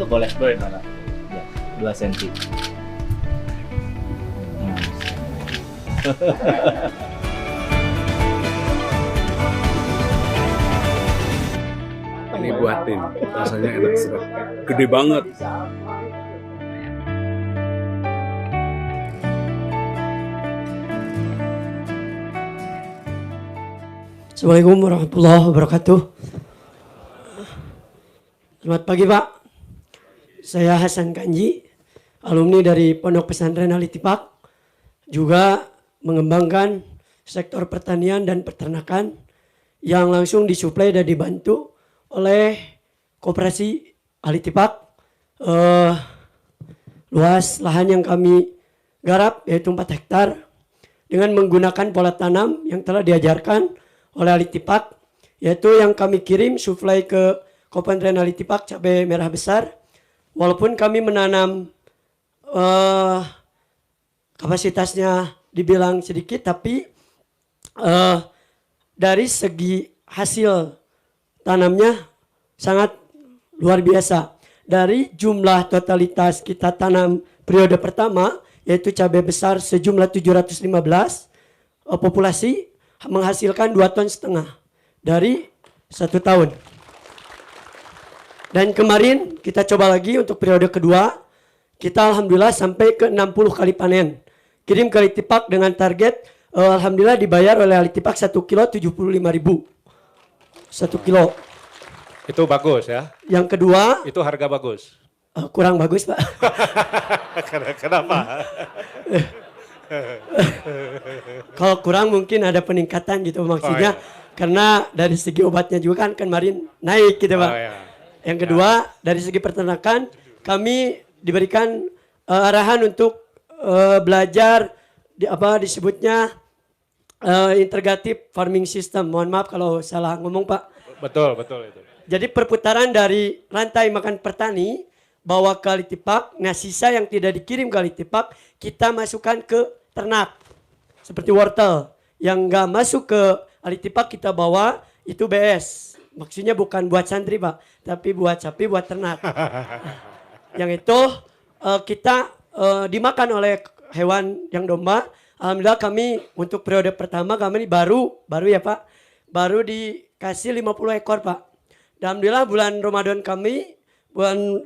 boleh mana? Ya, 2 senti. Ini buatin, rasanya enak sedap. Gede banget. Assalamualaikum warahmatullahi wabarakatuh. Selamat pagi Pak. Saya Hasan Kanji, alumni dari Pondok Pesantren Al Ittifaq, juga mengembangkan sektor pertanian dan peternakan yang langsung disuplai dan dibantu oleh Koperasi Al Ittifaq. Luas lahan yang kami garap yaitu 4 hektar dengan menggunakan pola tanam yang telah diajarkan oleh Al Ittifaq, yaitu yang kami kirim suplai ke Kopentren Al Ittifaq cabai merah besar. Walaupun kami menanam kapasitasnya dibilang sedikit, tapi dari segi hasil tanamnya sangat luar biasa. Dari jumlah totalitas kita tanam periode pertama, yaitu cabai besar sejumlah 715 populasi, menghasilkan 2,5 ton dari 1 tahun. Dan kemarin kita coba lagi untuk periode kedua, kita alhamdulillah sampai ke 60 kali panen. Kirim ke Al Ittifaq dengan target alhamdulillah dibayar oleh Al Ittifaq 1 kilo 75.000. 1 kilo. Itu bagus ya. Yang kedua, itu harga bagus. Kurang bagus, Pak. Kenapa? Kalau kurang mungkin ada peningkatan gitu maksudnya. Karena dari segi obatnya juga kan kemarin naik gitu Pak. Yang kedua, dari segi peternakan kami diberikan arahan untuk belajar disebutnya integrative farming system. Mohon maaf kalau salah ngomong Pak. Betul itu. Jadi perputaran dari rantai makan petani bawa ke Al Ittifaq, nah sisa yang tidak dikirim ke Al Ittifaq kita masukkan ke ternak. Seperti wortel yang nggak masuk ke Al Ittifaq kita bawa itu BS. Maksudnya bukan buat santri Pak, tapi buat sapi, buat ternak. Yang itu kita dimakan oleh hewan yang domba. Alhamdulillah kami untuk periode pertama kami baru ya Pak, baru dikasih 50 ekor Pak. Dan alhamdulillah bulan Ramadan kami, bulan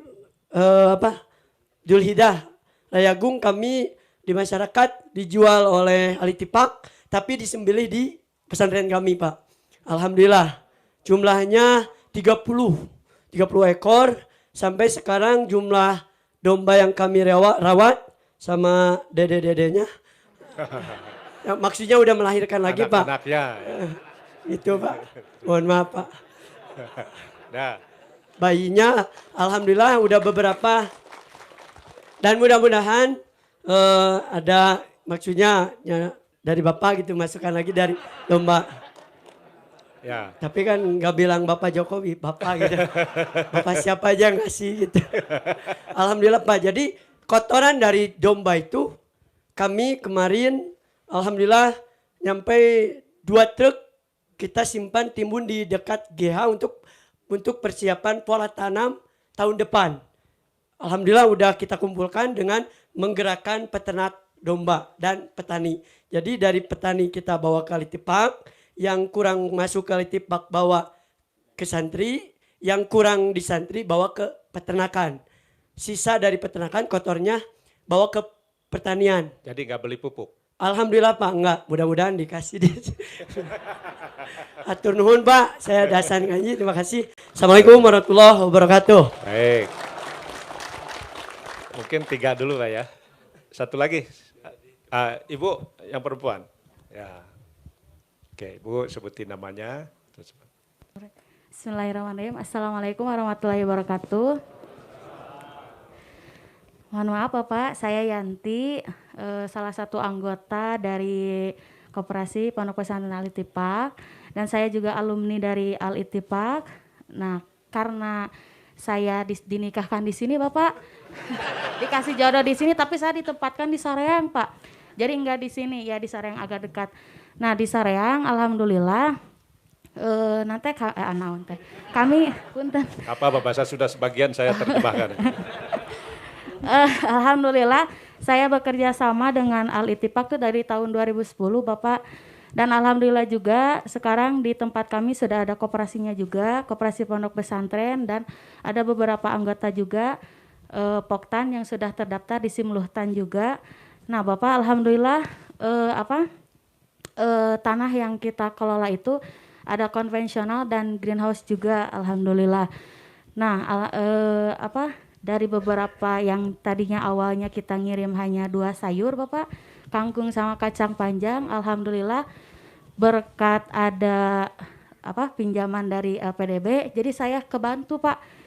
Dzulhijjah, Rayagung kami di masyarakat dijual oleh Al Ittifaq, tapi disembelih di pesantren kami Pak. Alhamdulillah. Jumlahnya 30 ekor. Sampai sekarang jumlah domba yang kami rawat sama dede-dedenya. Ya, maksudnya udah melahirkan lagi Pak. Anak-anaknya. Itu Pak. Mohon maaf Pak. Nah. Bayinya alhamdulillah udah beberapa. Dan mudah-mudahan ada maksudnya ya, dari Bapak gitu masukkan lagi dari domba. Ya. Tapi kan nggak bilang Bapak Jokowi, Bapak gitu. Bapak siapa aja ngasih gitu. Alhamdulillah Pak. Jadi kotoran dari domba itu kami kemarin alhamdulillah nyampe 2 truk kita simpan timbun di dekat GH untuk persiapan pola tanam tahun depan. Alhamdulillah udah kita kumpulkan dengan menggerakkan peternak domba dan petani. Jadi dari petani kita bawa ke Al Ittifaq, yang kurang masuk ke Al Ittifaq bawa ke santri, yang kurang di santri bawa ke peternakan. Sisa dari peternakan kotornya bawa ke pertanian. Jadi nggak beli pupuk? Alhamdulillah Pak, enggak. Mudah-mudahan dikasih. Atur nuhun Pak, saya Hasan Kanji, terima kasih. Assalamualaikum warahmatullahi wabarakatuh. Baik. Mungkin 3 dulu Pak ya. Satu lagi, Ibu yang perempuan. Ya. Oke, Ibu sebutin namanya. Bismillahirrahmanirrahim. Assalamualaikum warahmatullahi wabarakatuh. Mohon maaf Bapak, saya Yanti, salah satu anggota dari Koperasi Pondok Pesantren Al Ittifaq, dan saya juga alumni dari Al Ittifaq. Nah, karena saya dinikahkan di sini Bapak, dikasih jodoh di sini, tapi saya ditempatkan di Sareang Pak. Jadi enggak di sini, ya di Sareang agak dekat. Nah di Sareang alhamdulillah nanti anaon teh. Kami punten. Apa Bapak, saya sudah sebagian saya terjebakkan. Alhamdulillah saya bekerja sama dengan Al-Ittifaq tuh dari tahun 2010 Bapak. Dan alhamdulillah juga sekarang di tempat kami sudah ada koperasinya juga, koperasi pondok pesantren, dan ada beberapa anggota juga Poktan yang sudah terdaftar di Simluhtan juga. Nah Bapak alhamdulillah tanah yang kita kelola itu ada konvensional dan greenhouse juga alhamdulillah. Nah dari beberapa yang tadinya awalnya kita ngirim hanya 2 sayur Bapak, kangkung sama kacang panjang, alhamdulillah berkat ada pinjaman dari LPDB, jadi saya kebantu Pak.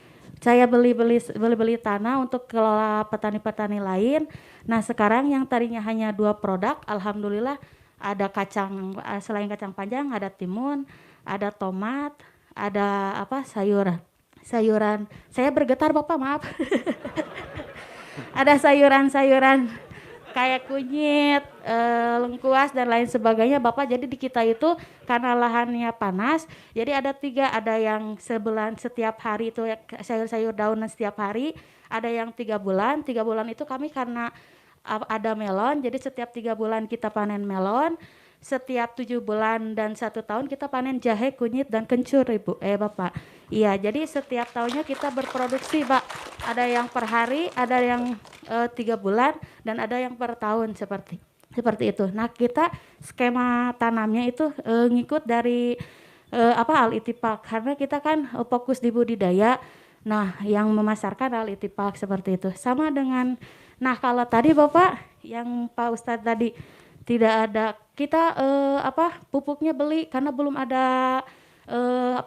Saya beli tanah untuk kelola petani-petani lain. Nah sekarang yang tadinya hanya 2 produk, alhamdulillah ada kacang, selain kacang panjang ada timun, ada tomat, ada sayuran. Saya bergetar Bapak, maaf. Ada sayuran-sayuran kayak kunyit, lengkuas dan lain sebagainya Bapak. Jadi di kita itu karena lahannya panas, jadi ada 3, ada yang sebulan setiap hari itu sayur-sayur daunan setiap hari, ada yang 3 bulan. 3 bulan itu kami karena ada melon, jadi setiap 3 bulan kita panen melon, setiap 7 bulan dan 1 tahun kita panen jahe, kunyit dan kencur Bapak. Iya, jadi setiap tahunnya kita berproduksi Pak. Ada yang per hari, ada yang 3 bulan dan ada yang per tahun seperti itu. Nah kita skema tanamnya itu ngikut dari Al-Ittifaq, karena kita kan fokus di budidaya. Nah yang memasarkan Al-Ittifaq seperti itu. Sama dengan, nah kalau tadi Bapak yang Pak Ustadz tadi tidak ada, kita pupuknya beli karena belum ada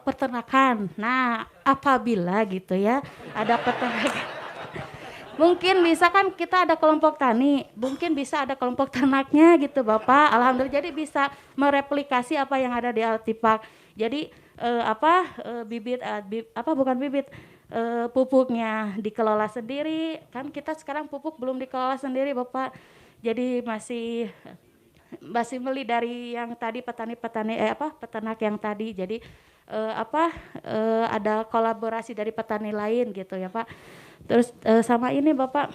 peternakan. Nah apabila gitu ya ada peternakan, mungkin bisa kan kita ada kelompok tani, mungkin bisa ada kelompok ternaknya gitu Bapak. Alhamdulillah jadi bisa mereplikasi apa yang ada di Al-Ittifaq. Jadi pupuknya dikelola sendiri. Kan kita sekarang pupuk belum dikelola sendiri Bapak. Jadi masih beli dari yang tadi peternak yang tadi. Jadi ada kolaborasi dari petani lain gitu ya Pak. Terus sama ini Bapak,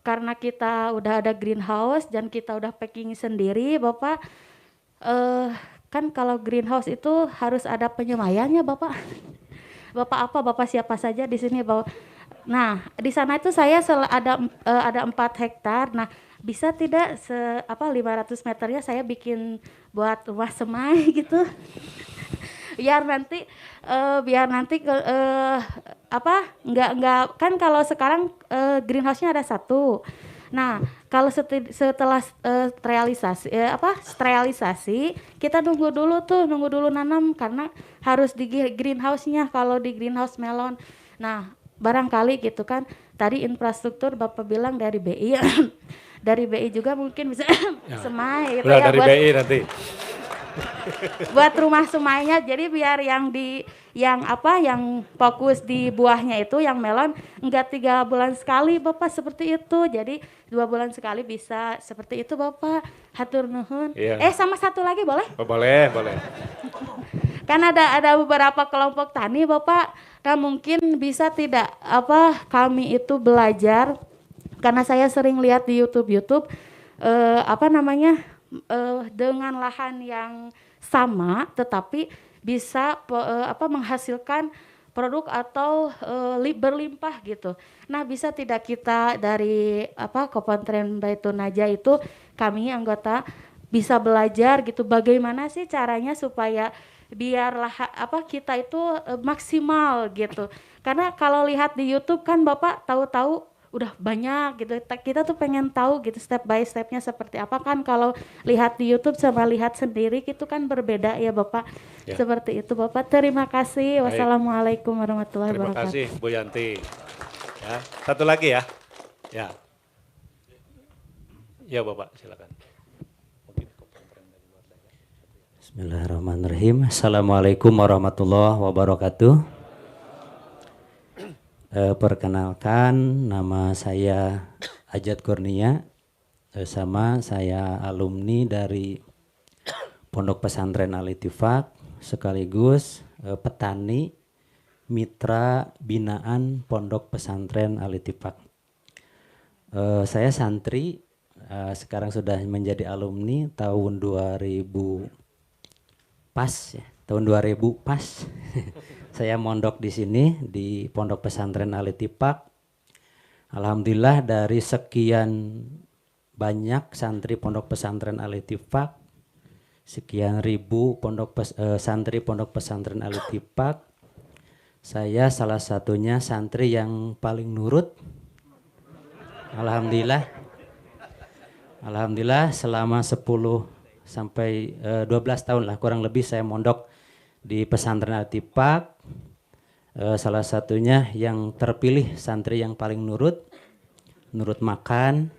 karena kita udah ada greenhouse dan kita udah packing sendiri Bapak, kan kalau greenhouse itu harus ada penyemayannya Bapak. Bapak siapa saja di sini Bapak. Nah di sana itu saya ada 4 hektar. Nah bisa tidak 500 meternya saya bikin buat rumah semai gitu. biar nanti nggak kan kalau sekarang greenhouse-nya ada 1. Nah kalau setelah sterilisasi kita nunggu dulu nanam karena harus di greenhouse-nya. Kalau di greenhouse melon, nah barangkali gitu kan tadi infrastruktur Bapak bilang dari BI dari BI juga mungkin bisa semai gitu ya dari buat BI nanti. Buat rumah semainya, jadi biar yang fokus di buahnya itu yang melon enggak 3 bulan sekali Bapak seperti itu, jadi 2 bulan sekali bisa seperti itu Bapak. Hatur nuhun. Iya. Sama 1 lagi boleh? Boleh. Kan ada beberapa kelompok tani Bapak. Nah mungkin bisa tidak kami itu belajar, karena saya sering lihat di YouTube dengan lahan yang sama tetapi bisa menghasilkan produk atau berlimpah gitu. Nah bisa tidak kita dari Kopantren Baitun Najah itu kami anggota bisa belajar gitu bagaimana sih caranya supaya biarlah kita itu maksimal gitu. Karena kalau lihat di YouTube kan Bapak tahu-tahu udah banyak gitu. Kita tuh pengen tahu gitu step by stepnya seperti apa kan. Kalau lihat di YouTube sama lihat sendiri gitu kan berbeda ya Bapak. Ya. Seperti itu Bapak. Terima kasih. Baik. Wassalamualaikum warahmatullahi wabarakatuh. Terima kasih Bu Yanti. Ya, 1 lagi ya. Ya Bapak silakan. Bismillahirrahmanirrahim. Assalamualaikum warahmatullahi wabarakatuh. Perkenalkan, nama saya Ajat Kurnia, sama saya alumni dari Pondok Pesantren Al-Ittifaq sekaligus petani mitra binaan Pondok Pesantren Al-Ittifaq. Saya santri, sekarang sudah menjadi alumni tahun 2000 pas ya, tahun 2000 pas. Saya mondok di sini di Pondok Pesantren Al-Ittifaq. Alhamdulillah dari sekian banyak santri Pondok Pesantren Al-Ittifaq, sekian ribu santri Pondok Pesantren Al-Ittifaq, saya salah satunya santri yang paling nurut. Alhamdulillah. Alhamdulillah selama 10 sampai 12 tahun lah kurang lebih saya mondok di pesantren Al-Ittifaq. Salah satunya yang terpilih santri yang paling nurut makan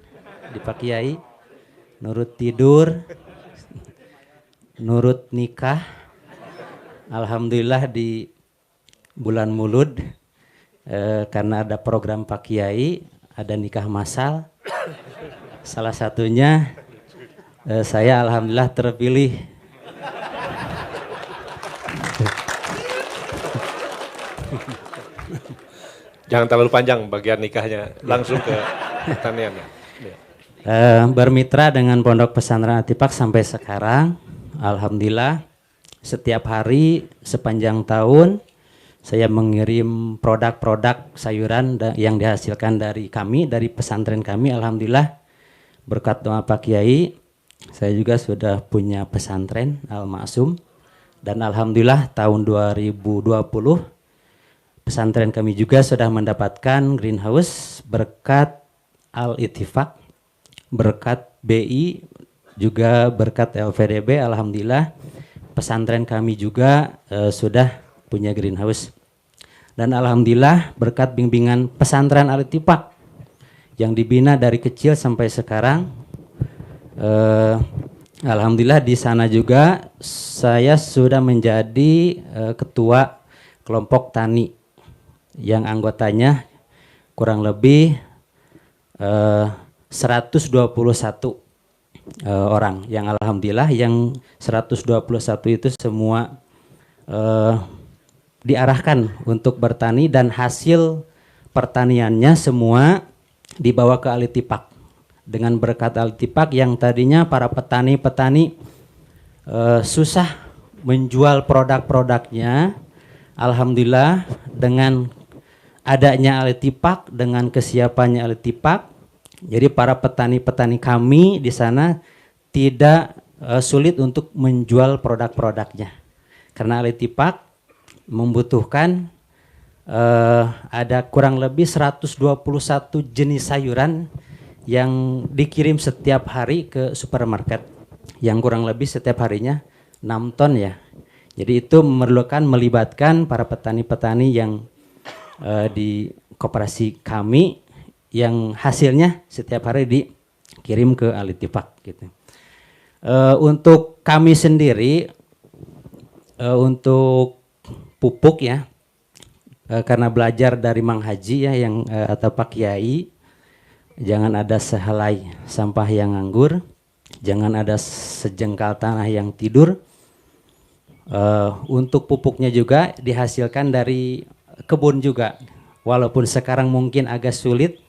di Pak Kiai, nurut tidur, nurut nikah. Alhamdulillah di bulan Mulud karena ada program Pak Kiai, ada nikah massal. Salah satunya saya alhamdulillah terpilih. Jangan terlalu panjang bagian nikahnya, langsung ke pertanian. Bermitra dengan Pondok Pesantren Al-Ittifaq sampai sekarang, alhamdulillah setiap hari sepanjang tahun saya mengirim produk-produk sayuran yang dihasilkan dari kami, dari pesantren kami. Alhamdulillah berkat doa Pak Kiai, saya juga sudah punya pesantren Al-Ma'sum. Dan alhamdulillah tahun 2020 pesantren kami juga sudah mendapatkan greenhouse berkat Al-Ittifaq, berkat BI, juga berkat LVDB. Alhamdulillah pesantren kami juga sudah punya greenhouse. Dan alhamdulillah berkat bimbingan pesantren Al-Ittifaq yang dibina dari kecil sampai sekarang, alhamdulillah di sana juga saya sudah menjadi ketua kelompok tani yang anggotanya kurang lebih 121 orang, yang alhamdulillah yang 121 itu semua diarahkan untuk bertani dan hasil pertaniannya semua dibawa ke Al-Ittifaq. Dengan berkat Al-Ittifaq yang tadinya para petani-petani susah menjual produk-produknya, alhamdulillah dengan adanya Al-Ittifaq, dengan kesiapannya Al-Ittifaq, jadi para petani-petani kami di sana tidak sulit untuk menjual produk-produknya. Karena Al-Ittifaq membutuhkan ada kurang lebih 121 jenis sayuran yang dikirim setiap hari ke supermarket, yang kurang lebih setiap harinya 6 ton ya. Jadi itu melibatkan para petani-petani yang di koperasi kami, yang hasilnya setiap hari dikirim ke Al-Ittifaq gitu. Untuk kami sendiri, untuk pupuk ya, karena belajar dari Mang Haji ya yang atau Pak Kiai, jangan ada sehelai sampah yang nganggur, jangan ada sejengkal tanah yang tidur. Untuk pupuknya juga dihasilkan dari kebun juga, walaupun sekarang mungkin agak sulit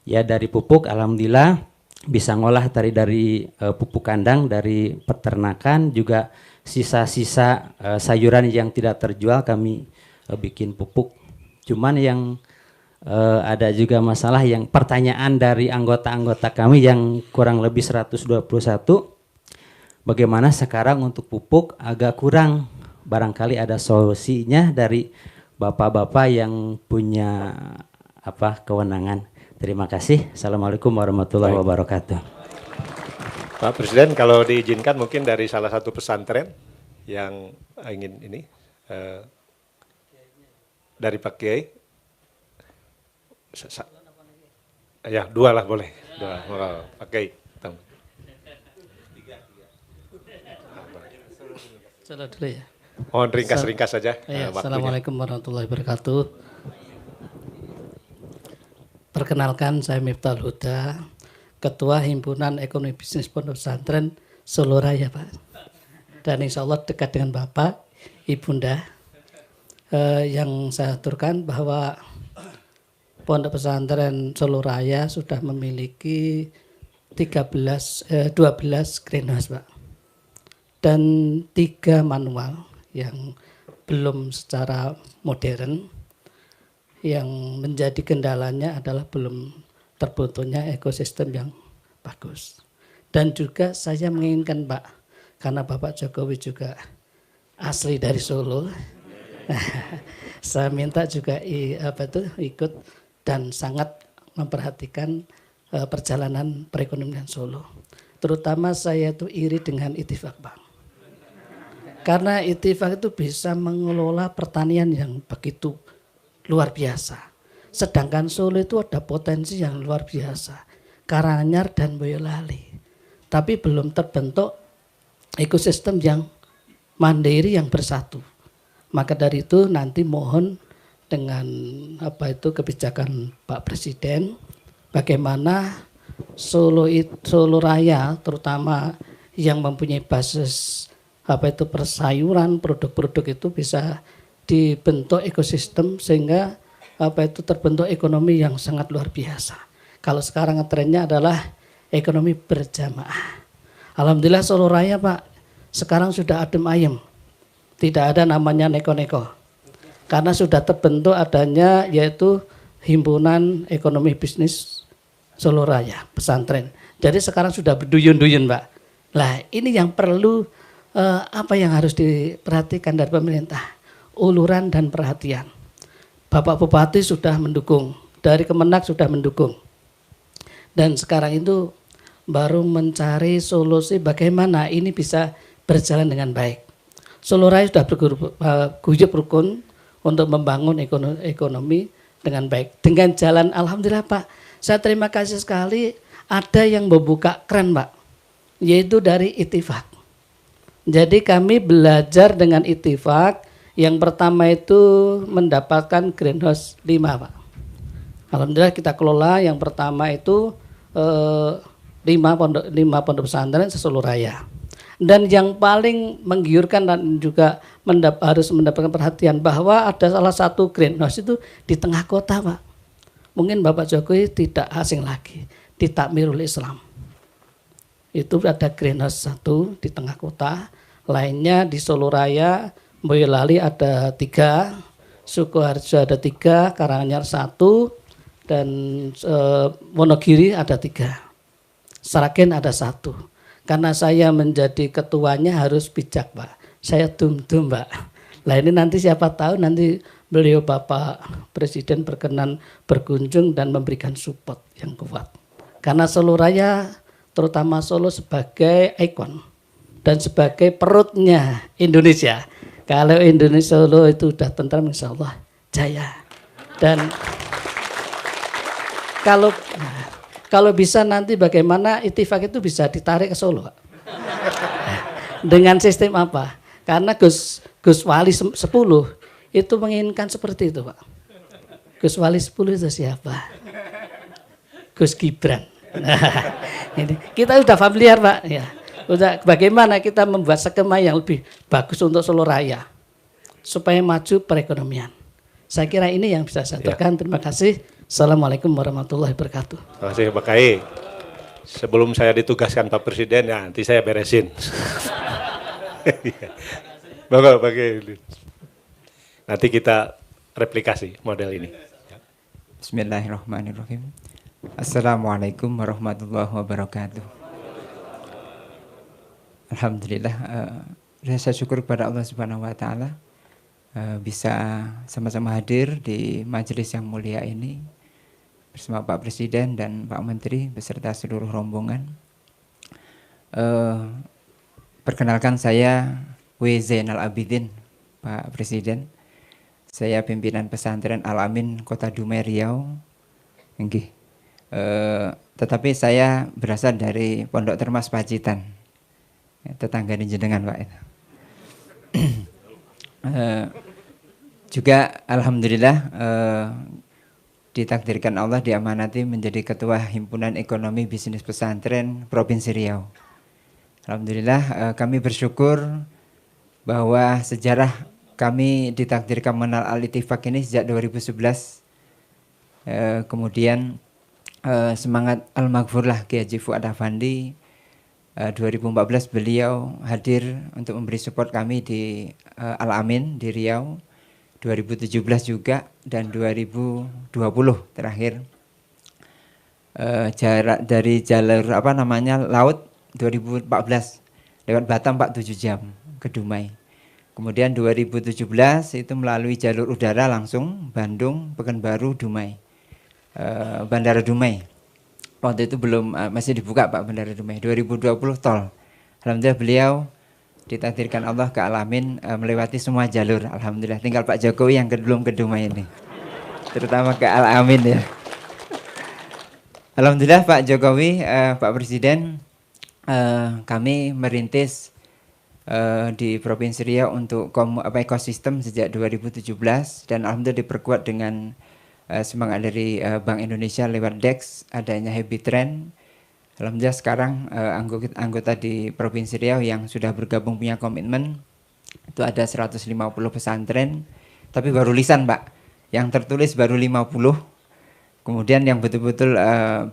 ya dari pupuk. Alhamdulillah bisa ngolah dari pupuk kandang, dari peternakan, juga sisa-sisa sayuran yang tidak terjual kami bikin pupuk. Cuman yang ada juga masalah yang pertanyaan dari anggota-anggota kami yang kurang lebih 121, bagaimana sekarang untuk pupuk agak kurang, barangkali ada solusinya dari bapak-bapak yang punya kewenangan. Terima kasih. Assalamualaikum warahmatullahi wabarakatuh. Pak Presiden, kalau diizinkan mungkin dari salah satu pesantren yang ingin ini dari Pak Kiai. Ya, 2 lah boleh. 2, Pak Kiai. Salah dulu ya. Mohon ringkas-ringkas saja. Assalamualaikum warahmatullahi wabarakatuh. Perkenalkan, saya Miftahul Huda, Ketua Himpunan Ekonomi Bisnis Pondok Pesantren Solo Raya, Pak. dan insya Allah dekat dengan Bapak, Ibunda. Yang saya aturkan bahwa Pondok Pesantren Solo Raya sudah memiliki 12 greenhouse, Pak. Dan 3 manual yang belum secara modern. Yang menjadi kendalanya adalah belum terbentuknya ekosistem yang bagus. Dan juga saya menginginkan, Pak, karena Bapak Jokowi juga asli dari Solo, saya minta juga ikut dan sangat memperhatikan perjalanan perekonomian Solo. Terutama saya itu iri dengan Ittifaq, Pak. Karena Ittifaq itu bisa mengelola pertanian yang begitu luar biasa. Sedangkan Solo itu ada potensi yang luar biasa. Karanganyar dan Boyolali. Tapi belum terbentuk ekosistem yang mandiri yang bersatu. Maka dari itu nanti mohon dengan kebijakan Pak Presiden bagaimana Solo Raya terutama yang mempunyai basis persayuran, produk-produk itu bisa dibentuk ekosistem sehingga terbentuk ekonomi yang sangat luar biasa. Kalau sekarang trennya adalah ekonomi berjamaah. Alhamdulillah Solo Raya, Pak, sekarang sudah adem ayem. Tidak ada namanya neko-neko. Karena sudah terbentuk adanya yaitu Himpunan Ekonomi Bisnis Solo Raya, pesantren. Jadi sekarang sudah berduyun-duyun, Pak. Lah ini yang perlu apa yang harus diperhatikan dari pemerintah, uluran dan perhatian. Bapak Bupati sudah mendukung, dari Kemenak sudah mendukung. Dan sekarang itu baru mencari solusi bagaimana ini bisa berjalan dengan baik. Solo Raya sudah berguyup rukun untuk membangun ekonomi dengan baik. Dengan jalan, alhamdulillah Pak, saya terima kasih sekali ada yang membuka keran, Pak, yaitu dari Ittifaq. Jadi kami belajar dengan Ittifaq. Yang pertama itu mendapatkan greenhouse 5, Pak. Alhamdulillah kita kelola. Yang pertama itu 5 pondok pesantren Solo Raya. Dan yang paling menggiurkan dan juga harus mendapatkan perhatian bahwa ada salah satu greenhouse itu di tengah kota, Pak. Mungkin Bapak Jokowi tidak asing lagi di Takmirul Islam. Itu ada greenhouse 1 di tengah kota, lainnya di Solo Raya, Boyolali ada 3, Sukoharjo ada 3, Karanganyar 1, dan Wonogiri ada 3. Sragen ada 1. Karena saya menjadi ketuanya harus bijak, Pak. Saya dum-dum, Pak. Nah ini nanti siapa tahu nanti beliau Bapak Presiden berkenan berkunjung dan memberikan support yang kuat. Karena Solo Raya terutama Solo sebagai ikon dan sebagai perutnya Indonesia. Kalau Indonesia Solo itu sudah tentram, insya Allah jaya. Dan kalau bisa nanti bagaimana Ittifaq itu bisa ditarik ke Solo, Pak. Dengan sistem apa? Karena Gus Wali 10 itu menginginkan seperti itu, Pak. Gus Wali 10 itu siapa? Gus Gibran. Ini kita sudah familiar, Pak, ya. Udah bagaimana kita membuat skema yang lebih bagus untuk Solo Raya supaya maju perekonomian. Saya kira ini yang bisa saya aturkan. Terima kasih. Assalamualaikum warahmatullahi wabarakatuh. Terima kasih Pak Kai. Sebelum saya ditugaskan Pak Presiden, ya nanti saya beresin. Bapak Pak Kai. Nanti kita replikasi model ini. Bismillahirrahmanirrahim. Assalamualaikum warahmatullahi wabarakatuh. Alhamdulillah, saya syukur kepada Allah Subhanahu wa taala bisa sama-sama hadir di majelis yang mulia ini bersama Pak Presiden dan Pak Menteri beserta seluruh rombongan. Perkenalkan saya W. Zainal Abidin, Pak Presiden. Saya pimpinan pesantren Al-Amin Kota Dumai Riau. Tetapi saya berasal dari Pondok Termas Pacitan. Tetangga di jenengan, Pak. Juga alhamdulillah ditakdirkan Allah diamanati menjadi Ketua Himpunan Ekonomi Bisnis Pesantren Provinsi Riau. Alhamdulillah kami bersyukur bahwa sejarah kami ditakdirkan mengenal Al-Ittifaq ini sejak 2011. Kemudian semangat Al-Maghfurlah Kiai Haji Fuad Afandi, 2014 beliau hadir untuk memberi support kami di Al-Amin di Riau, 2017 juga, dan 2020 terakhir jarak dari jalur laut 2014 lewat Batam 47 jam ke Dumai. Kemudian 2017 itu melalui jalur udara langsung Bandung, Pekanbaru, Dumai, Bandara Dumai. Waktu itu belum masih dibuka Pak Bandara Dumai. 2020 tol. Alhamdulillah beliau ditakdirkan Allah ke Al-Amin melewati semua jalur. Alhamdulillah. Tinggal Pak Jokowi yang belum ke Dumai ini, terutama ke Al-Amin ya. Alhamdulillah Pak Jokowi, Pak Presiden, kami merintis di Provinsi Riau untuk ekosistem sejak 2017 dan alhamdulillah diperkuat dengan semangat dari Bank Indonesia lewat DEX, adanya Happy Trend. Alhamdulillah sekarang anggota di Provinsi Riau yang sudah bergabung punya komitmen itu ada 150 pesantren, tapi baru lisan Pak, yang tertulis baru 50. Kemudian yang betul-betul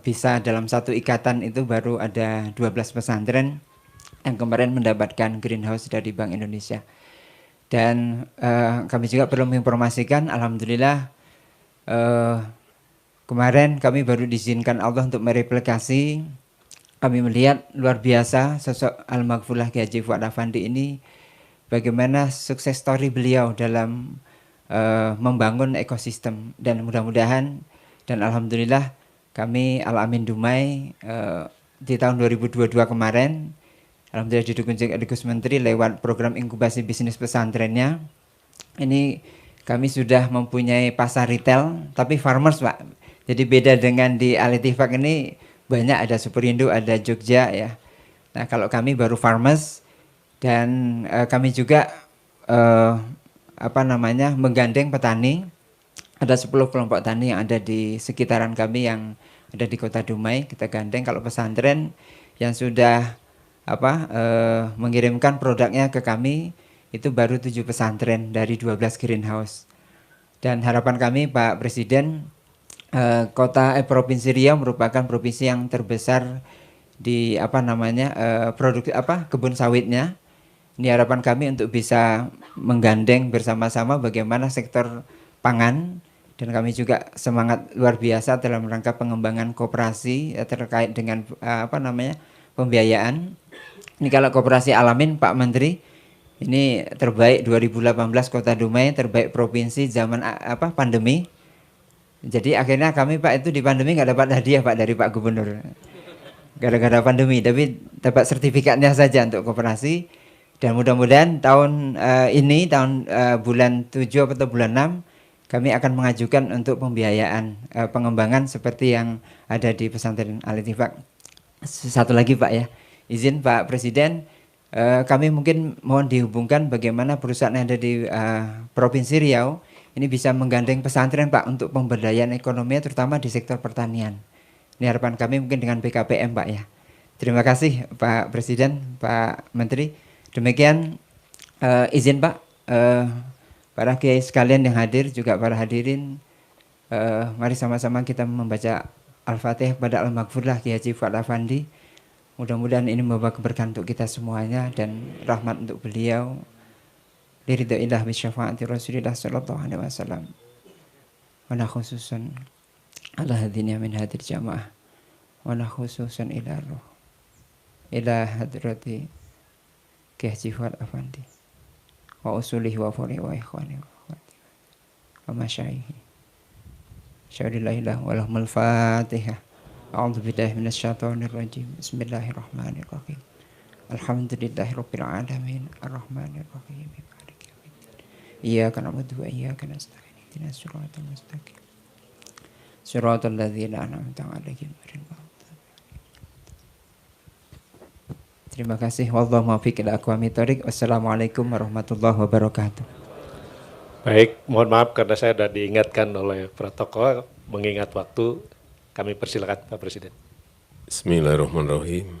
bisa dalam satu ikatan itu baru ada 12 pesantren yang kemarin mendapatkan greenhouse dari Bank Indonesia. Dan kami juga perlu menginformasikan, alhamdulillah kemarin kami baru diizinkan Allah untuk mereplikasi. Kami melihat luar biasa sosok Al-Maghfurlah Kiai Haji Fuad Afandi ini, bagaimana sukses story beliau dalam membangun ekosistem, dan mudah-mudahan dan alhamdulillah kami Al-Amin Dumai di tahun 2022 kemarin alhamdulillah didukung Gus Menteri lewat program inkubasi bisnis pesantrennya. Ini kami sudah mempunyai pasar retail tapi farmers Pak. Jadi beda dengan di Al-Ittifaq ini banyak, ada Superindo, ada Jogja ya. Nah kalau kami baru farmers, dan kami juga menggandeng petani. Ada 10 kelompok tani yang ada di sekitaran kami yang ada di Kota Dumai, kita gandeng. Kalau pesantren yang sudah mengirimkan produknya ke kami itu baru 7 pesantren dari 12 greenhouse. Dan harapan kami Pak Presiden, Provinsi Riau merupakan provinsi yang terbesar di kebun sawitnya. Ini harapan kami untuk bisa menggandeng bersama-sama bagaimana sektor pangan. Dan kami juga semangat luar biasa dalam rangka pengembangan koperasi terkait dengan pembiayaan. Ini kalau koperasi Al-Amin Pak Menteri, ini terbaik 2018 Kota Dumai, terbaik provinsi zaman pandemi. Jadi akhirnya kami Pak itu di pandemi nggak dapat hadiah Pak dari Pak Gubernur, gara-gara pandemi, tapi dapat sertifikatnya saja untuk koperasi. Dan mudah-mudahan tahun ini bulan 7 atau bulan 6 kami akan mengajukan untuk pembiayaan pengembangan seperti yang ada di pesantren Al-Ittifaq. Satu lagi Pak ya, izin Pak Presiden, kami mungkin mohon dihubungkan bagaimana perusahaan yang ada di Provinsi Riau ini bisa menggandeng pesantren Pak untuk pemberdayaan ekonomi terutama di sektor pertanian. Ini harapan kami mungkin dengan BKPM Pak ya. Terima kasih Pak Presiden, Pak Menteri. Demikian izin Pak. Para kiai sekalian yang hadir, juga para hadirin, mari sama-sama kita membaca Al-Fatihah kepada Al-Maghfurlah Kiai Haji Fuad Afandi. Mudah-mudahan ini membawa keberkahan untuk kita semuanya dan rahmat untuk beliau. Liridha'illah bisyafaati Rasulillah sallallahu alaihi wasallam. Wa khususan ala hadhihi min hadir jamaah. Wa khususan ila ruh. Ila hadrati Kiai Haji Fuad Afandi. Wa usulihi wa furi wa ikhwani wa akhwati wa masyaihi. Syaudillahilah walahumul fatihah. A'udzu billahi minasyaitonir rajim. Bismillahirrahmanirrahim. Alhamdulillahi rabbil alamin. Arrahmanir rahim. Maliki yaumiddin. Iyyaka na'budu wa iyyaka nasta'in. Ihdinas siratal mustaqim. Siratal ladzina an'amta 'alaihim ghairil maghdubi 'alaihim. Terima kasih. Wallahu muwaffiq ila aqwamit thoriq. Wassalamualaikum warahmatullahi wabarakatuh. Baik, mohon maaf karena saya sudah diingatkan oleh protokol, mengingat waktu, kami persilakan Pak Presiden. Bismillahirrahmanirrahim.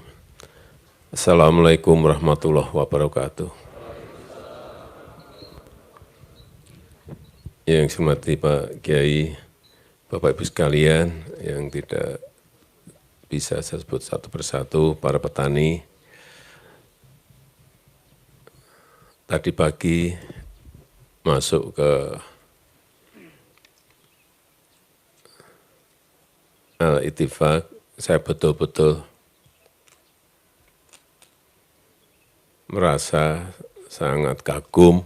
Assalamualaikum warahmatullahi wabarakatuh. Yang saya hormati Pak Kiai, Bapak Ibu sekalian yang tidak bisa saya sebut satu persatu, para petani. Tadi pagi masuk ke Al-Ittifaq, saya betul-betul merasa sangat kagum,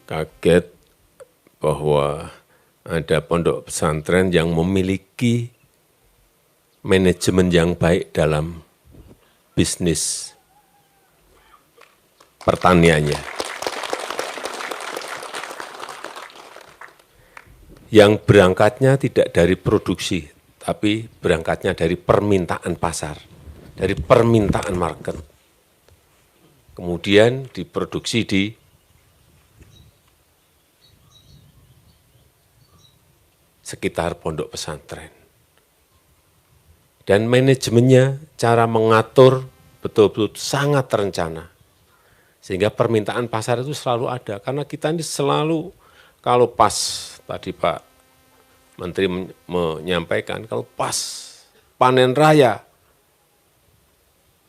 kaget bahwa ada pondok pesantren yang memiliki manajemen yang baik dalam bisnis pertaniannya. Yang berangkatnya tidak dari produksi, tapi berangkatnya dari permintaan pasar, dari permintaan market. Kemudian diproduksi di sekitar pondok pesantren. Dan manajemennya, cara mengatur betul-betul sangat terencana. Sehingga permintaan pasar itu selalu ada. Karena kita ini selalu, kalau pas, tadi Pak Menteri menyampaikan, kalau pas panen raya,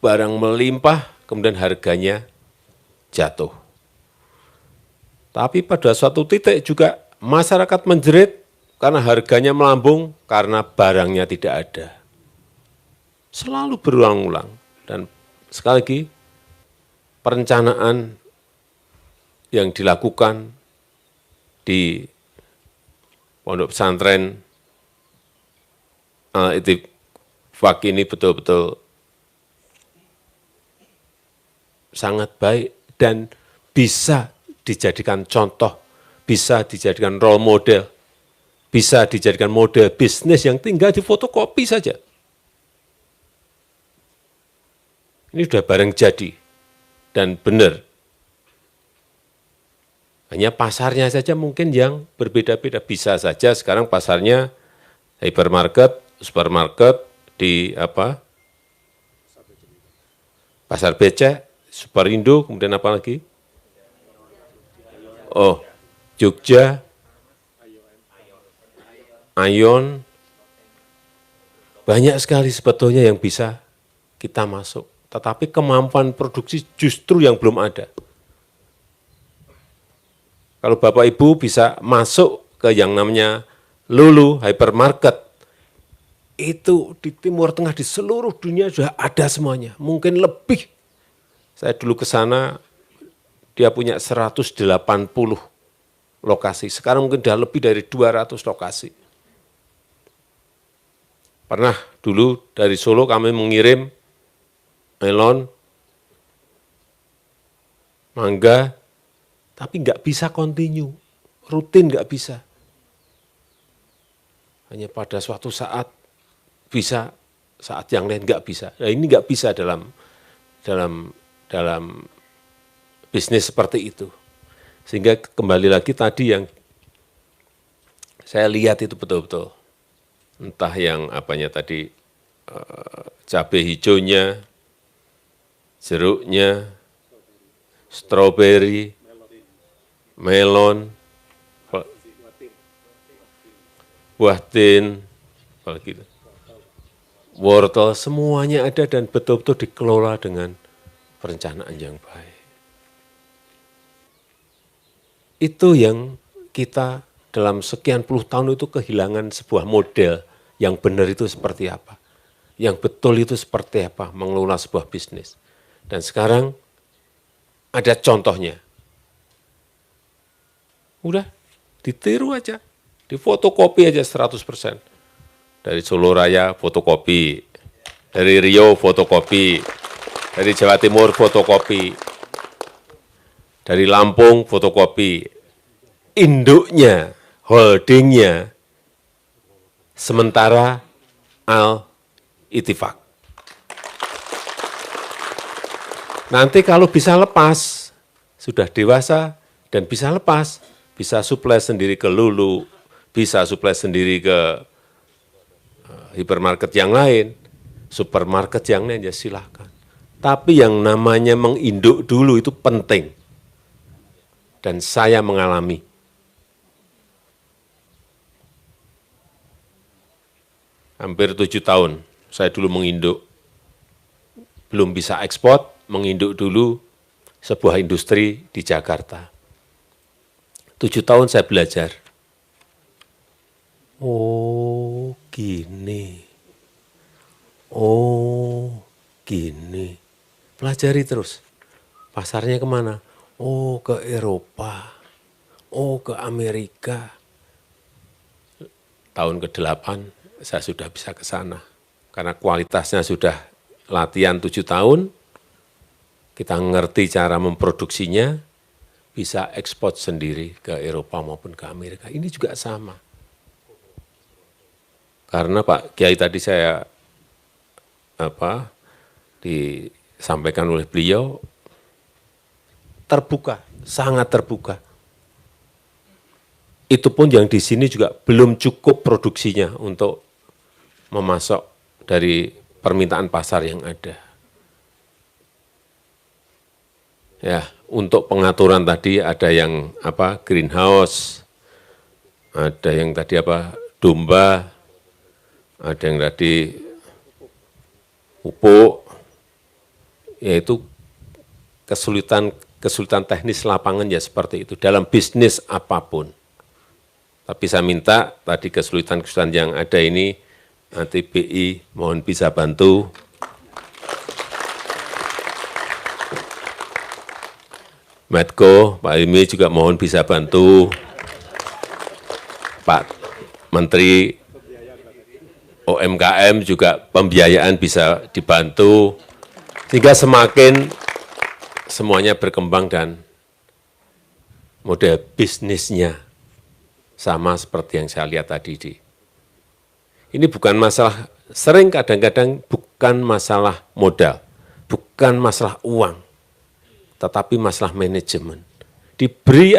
barang melimpah, kemudian harganya jatuh. Tapi pada suatu titik juga masyarakat menjerit, karena harganya melambung, karena barangnya tidak ada. Selalu berulang-ulang. Dan sekali lagi, perencanaan yang dilakukan di pondok pesantren Al-Ittifaq ini betul-betul sangat baik dan bisa dijadikan contoh, bisa dijadikan role model, bisa dijadikan model bisnis yang tinggal di fotokopi saja. Ini sudah barang jadi dan benar. Hanya pasarnya saja mungkin yang berbeda-beda. Bisa saja sekarang pasarnya hypermarket, supermarket, di apa? Pasar becek, Superindo, kemudian apa lagi? Oh, Jogja, Ayon, banyak sekali sebetulnya yang bisa kita masuk. Tetapi kemampuan produksi justru yang belum ada. Kalau Bapak Ibu bisa masuk ke yang namanya Lulu Hypermarket, itu di Timur Tengah, di seluruh dunia sudah ada semuanya. Mungkin lebih. Saya dulu ke sana, dia punya 180 lokasi. Sekarang mungkin sudah lebih dari 200 lokasi. Pernah dulu dari Solo kami mengirim melon, mangga, tapi nggak bisa continue, rutin nggak bisa. Hanya pada suatu saat bisa, saat yang lain nggak bisa. Nah ini nggak bisa dalam bisnis seperti itu. Sehingga kembali lagi tadi yang saya lihat itu betul-betul. Entah yang apanya tadi, cabai hijaunya, jeruknya, stroberi, melon, buah tin, apalagi itu, wortel, semuanya ada dan betul-betul dikelola dengan perencanaan yang baik. Itu yang kita dalam sekian puluh tahun itu kehilangan sebuah model yang benar itu seperti apa, yang betul itu seperti apa mengelola sebuah bisnis. Dan sekarang ada contohnya. Udah, ditiru aja, difotokopi aja 100%. Dari Solo Raya fotokopi, dari Riau fotokopi, dari Jawa Timur fotokopi, dari Lampung fotokopi, induknya, holdingnya, sementara Al-Ittifaq. Nanti kalau bisa lepas, sudah dewasa dan bisa lepas, bisa suplai sendiri ke Lulu, bisa suplai sendiri ke hipermarket yang lain, supermarket yang lain, ya silahkan. Tapi yang namanya menginduk dulu itu penting. Dan saya mengalami. Hampir 7 tahun saya dulu menginduk. Belum bisa ekspor, menginduk dulu sebuah industri di Jakarta. 7 tahun saya belajar. Oh, gini. Oh, gini. Pelajari terus. Pasarnya kemana? Oh, ke Eropa. Oh, ke Amerika. Tahun ke-8 saya sudah bisa ke sana. Karena kualitasnya sudah latihan 7 tahun, kita ngerti cara memproduksinya, bisa ekspor sendiri ke Eropa maupun ke Amerika. Ini juga sama. Karena Pak Kiai tadi saya disampaikan oleh beliau, terbuka, sangat terbuka. Itu pun yang di sini juga belum cukup produksinya untuk memasok dari permintaan pasar yang ada. Ya, untuk pengaturan tadi ada yang greenhouse, ada yang tadi domba, ada yang tadi pupuk, yaitu kesulitan teknis lapangan ya seperti itu, dalam bisnis apapun. Tapi saya minta tadi kesulitan-kesulitan yang ada ini, nanti BI mohon bisa bantu. Medco, Pak Ilmi juga mohon bisa bantu. Pak Menteri UMKM juga pembiayaan bisa dibantu. Sehingga semakin semuanya berkembang dan model bisnisnya sama seperti yang saya lihat tadi. Ini bukan masalah, sering kadang-kadang bukan masalah modal, bukan masalah uang, tetapi masalah manajemen. Diberi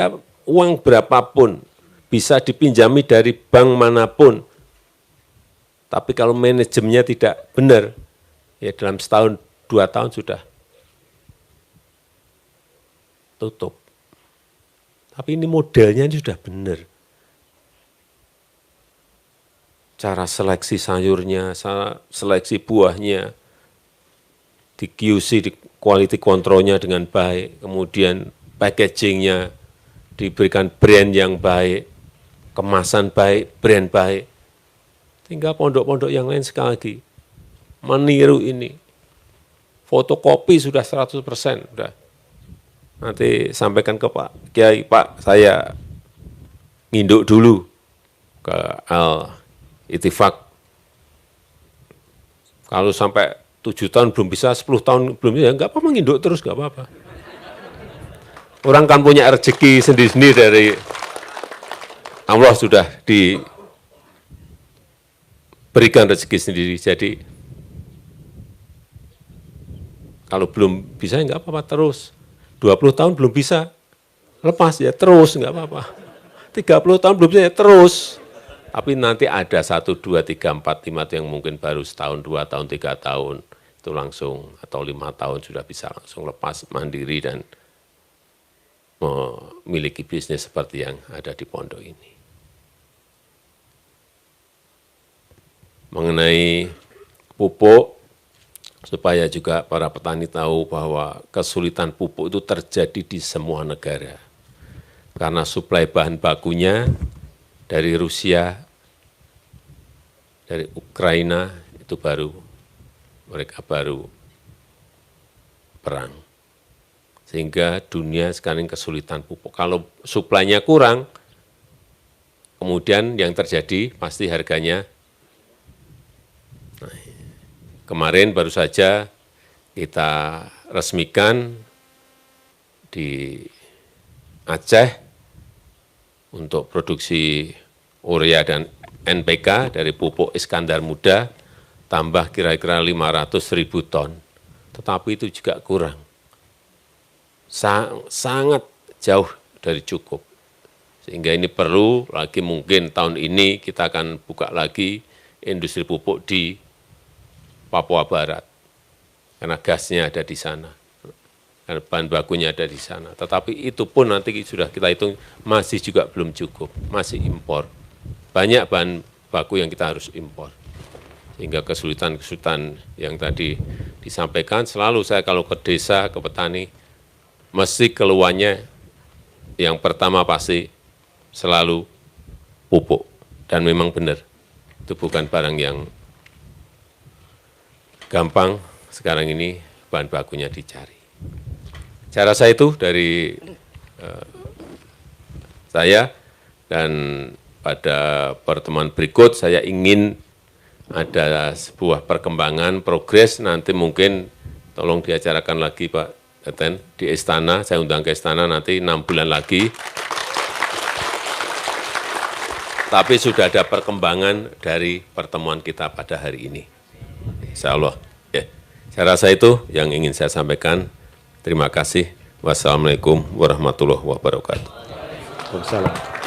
uang berapapun, bisa dipinjami dari bank manapun, tapi kalau manajemennya tidak benar, ya dalam setahun, 2 tahun sudah tutup. Tapi ini modelnya sudah benar. Cara seleksi sayurnya, seleksi buahnya, di QC, di quality controlnya dengan baik, kemudian packagingnya diberikan brand yang baik, kemasan baik, brand baik. Tinggal pondok-pondok yang lain sekali lagi meniru ini. Fotokopi sudah 100%, sudah. Nanti sampaikan ke Pak Kiai, Pak, saya nginduk dulu ke Al-Ittifaq. Kalau sampai 7 tahun belum bisa, 10 tahun belum bisa, ya enggak apa-apa, nginduk terus, enggak apa-apa. Orang kan punya rezeki sendiri-sendiri dari Allah, sudah diberikan rezeki sendiri. Jadi kalau belum bisa, enggak apa-apa, terus. 20 tahun belum bisa, lepas ya terus, enggak apa-apa. 30 tahun belum bisa, ya terus. Tapi nanti ada 1, 2, 3, 4, 5 itu yang mungkin baru setahun, 2 tahun, 3 tahun, itu langsung, atau 5 tahun sudah bisa langsung lepas mandiri dan memiliki bisnis seperti yang ada di pondok ini. Mengenai pupuk, supaya juga para petani tahu bahwa kesulitan pupuk itu terjadi di semua negara. Karena suplai bahan bakunya dari Rusia, dari Ukraina, itu mereka baru perang. Sehingga dunia sekarang kesulitan pupuk. Kalau suplainya kurang, kemudian yang terjadi pasti harganya. Nah, kemarin baru saja kita resmikan di Aceh untuk produksi urea dan NPK dari pupuk Iskandar Muda, tambah kira-kira 500.000 ton. Tetapi itu juga kurang. Sangat jauh dari cukup. Sehingga ini perlu lagi, mungkin tahun ini kita akan buka lagi industri pupuk di Papua Barat. karena gasnya ada di sana, karena bahan bakunya ada di sana. Tetapi itu pun nanti sudah kita hitung masih juga belum cukup, masih impor. Banyak bahan baku yang kita harus impor. Sehingga kesulitan-kesulitan yang tadi disampaikan, selalu saya kalau ke desa, ke petani, mesti keluhannya yang pertama pasti selalu pupuk. Dan memang benar, itu bukan barang yang gampang sekarang ini bahan bakunya dicari. Cara saya itu dari saya, dan pada pertemuan berikut saya ingin ada sebuah perkembangan, progres, nanti mungkin tolong diacarakan lagi Pak Teten di Istana, saya undang ke Istana nanti 6 bulan lagi. Tapi sudah ada perkembangan dari pertemuan kita pada hari ini. Insya Allah. Ya. Saya rasa itu yang ingin saya sampaikan. Terima kasih. Wassalamualaikum warahmatullahi wabarakatuh. Waalaikumsalam.